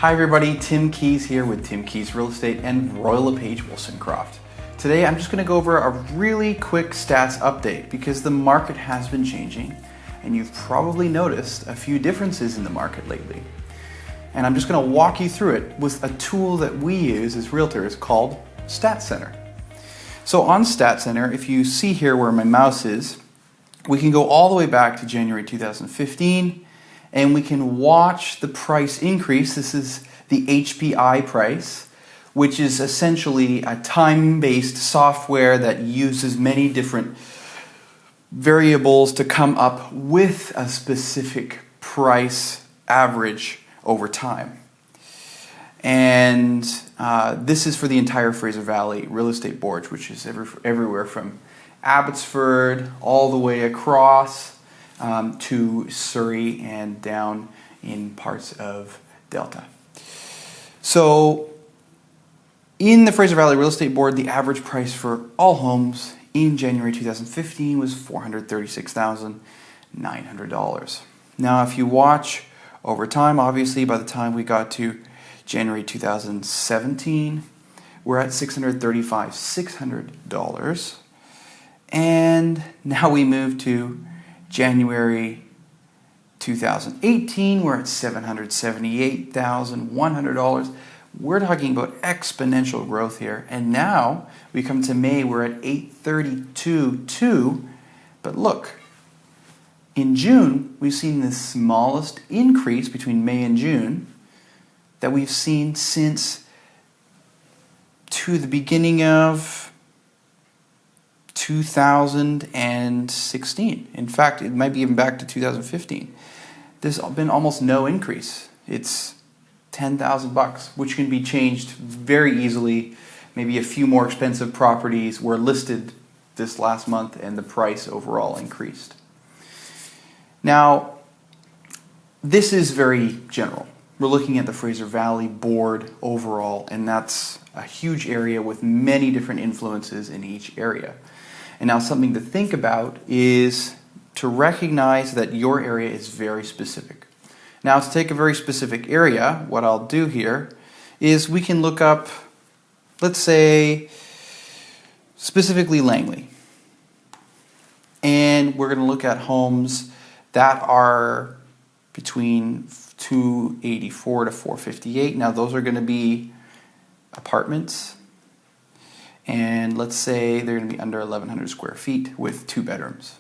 Hi everybody, Tim Keys here with Tim Keys Real Estate and Royal LePage Wollstonecroft. Today I'm just going to go over a really quick stats update because the market has been changing and you've probably noticed a few differences in the market lately. And I'm just going to walk you through it with a tool that we use as realtors called StatCenter. So on StatCenter, if you see here where my mouse is, we can go all the way back to January 2015 and we can watch the price increase. This is the HPI price, which is essentially a time-based software that uses many different variables to come up with a specific price average over time. And this is for the entire Fraser Valley Real Estate Board, which is everywhere from Abbotsford all the way across to Surrey and down in parts of Delta. So in the Fraser Valley Real Estate Board, the average price for all homes in January 2015 was $436,900. Now if you watch over time, obviously by the time we got to January 2017, we're at $635,600. And now we move to January 2018, we're at $778,100. We're talking about exponential growth here. And now we come to May, we're at $832,200. But look, in June, we've seen the smallest increase between May and June that we've seen since to the beginning of 2016. In fact, it might be even back to 2015. There's been almost no increase. It's $10,000, which can be changed very easily. Maybe a few more expensive properties were listed this last month and the price overall increased. Now, this is very general. We're looking at the Fraser Valley Board overall, and that's a huge area with many different influences in each area. And now something to think about is to recognize that your area is very specific. Now to take a very specific area, what I'll do here is we can look up, let's say, specifically Langley. And we're going to look at homes that are between 284 to 458. Now those are going to be apartments. And let's say they're going to be under 1,100 square feet with 2 bedrooms.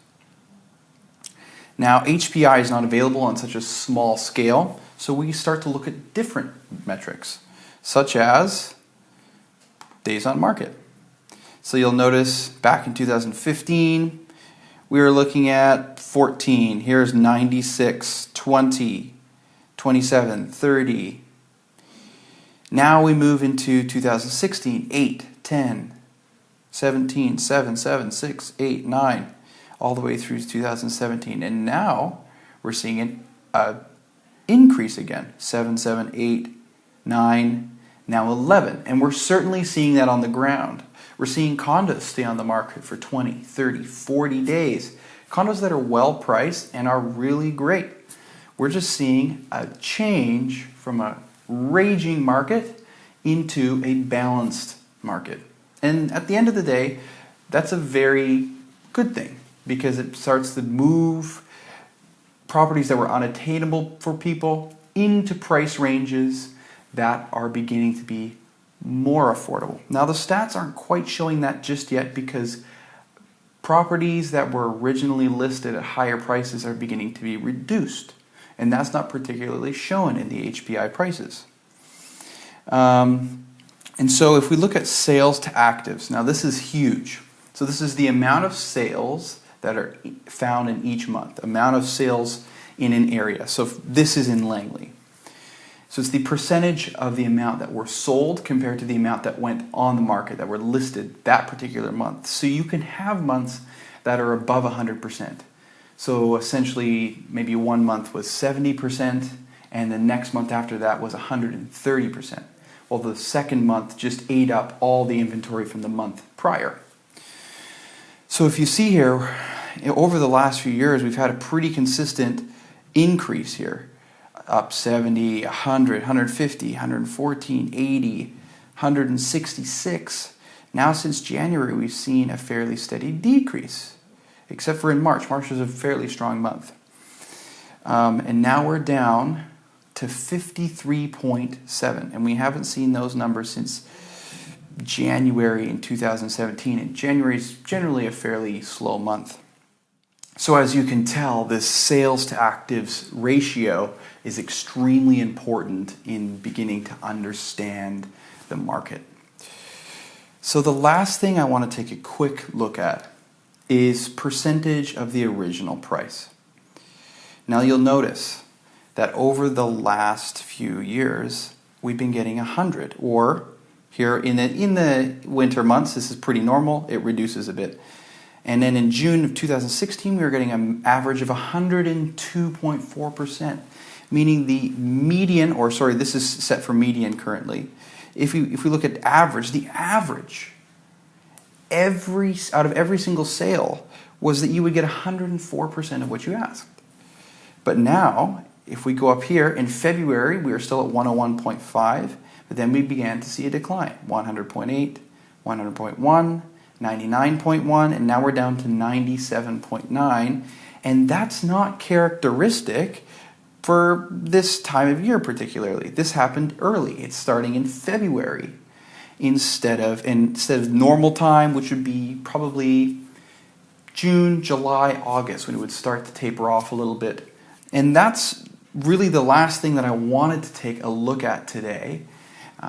Now HPI is not available on such a small scale, so we start to look at different metrics, such as days on market. So you'll notice back in 2015, we were looking at 14. Here's 96, 20, 27, 30. Now we move into 2016, 8, 10, 17, 7, 7, 6, 8, 9, all the way through 2017. And now we're seeing an increase again, 7, 7, 8, 9, now 11. And we're certainly seeing that on the ground. We're seeing condos stay on the market for 20, 30, 40 days. Condos that are well priced and are really great. We're just seeing a change from a raging market into a balanced market. And at the end of the day, that's a very good thing because it starts to move properties that were unattainable for people into price ranges that are beginning to be more affordable. Now the stats aren't quite showing that just yet because properties that were originally listed at higher prices are beginning to be reduced. And that's not particularly shown in the HPI prices. And so if we look at sales to actives, now this is huge. So this is the amount of sales that are found in each month, amount of sales in an area. So this is in Langley. So it's the percentage of the amount that were sold compared to the amount that went on the market, that were listed that particular month. So you can have months that are above 100%. So essentially maybe one month was 70% and the next month after that was 130%. Well, the second month just ate up all the inventory from the month prior. So if you see here, over the last few years, we've had a pretty consistent increase here. up 70, 100, 150, 114, 80, 166. Now since January, we've seen a fairly steady decrease, except for in March. March was a fairly strong month. And now we're down to 53.7, and we haven't seen those numbers since January in 2017, and January is generally a fairly slow month. So as you can tell, this sales to actives ratio is extremely important in beginning to understand the market. So the last thing I want to take a quick look at is percentage of the original price. Now you'll notice that over the last few years, we've been getting 100, or here in the winter months, this is pretty normal, it reduces a bit. And then in June of 2016, we were getting an average of 102.4%, meaning the median, or sorry, this is set for median currently. If we look at average, the average out of every single sale was that you would get 104% of what you asked. But now, if we go up here, in February, we were still at 101.5, but then we began to see a decline, 100.8, 100.1, 99.1, and now we're down to 97.9, and that's not characteristic for this time of year particularly. This happened early. It's starting in February instead of normal time, which would be probably June, July, August, when it would start to taper off a little bit. And that's really the last thing that I wanted to take a look at today.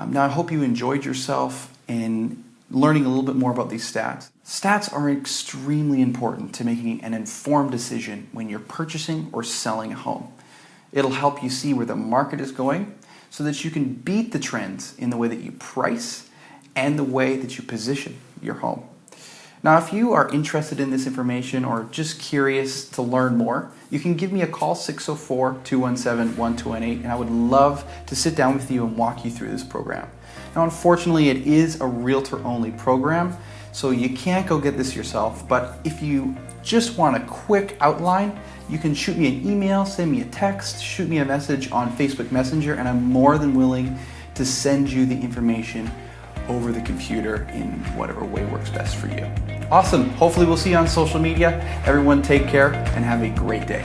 Now, I hope you enjoyed yourself in learning a little bit more about these stats. Stats are extremely important to making an informed decision when you're purchasing or selling a home. It'll help you see where the market is going so that you can beat the trends in the way that you price and the way that you position your home. Now, if you are interested in this information or just curious to learn more, you can give me a call, 604-217-1218, and I would love to sit down with you and walk you through this program. Now, unfortunately, it is a realtor-only program, so you can't go get this yourself, but if you just want a quick outline, you can shoot me an email, send me a text, shoot me a message on Facebook Messenger, and I'm more than willing to send you the information over the computer in whatever way works best for you. Awesome. Hopefully we'll see you on social media. Everyone take care and have a great day.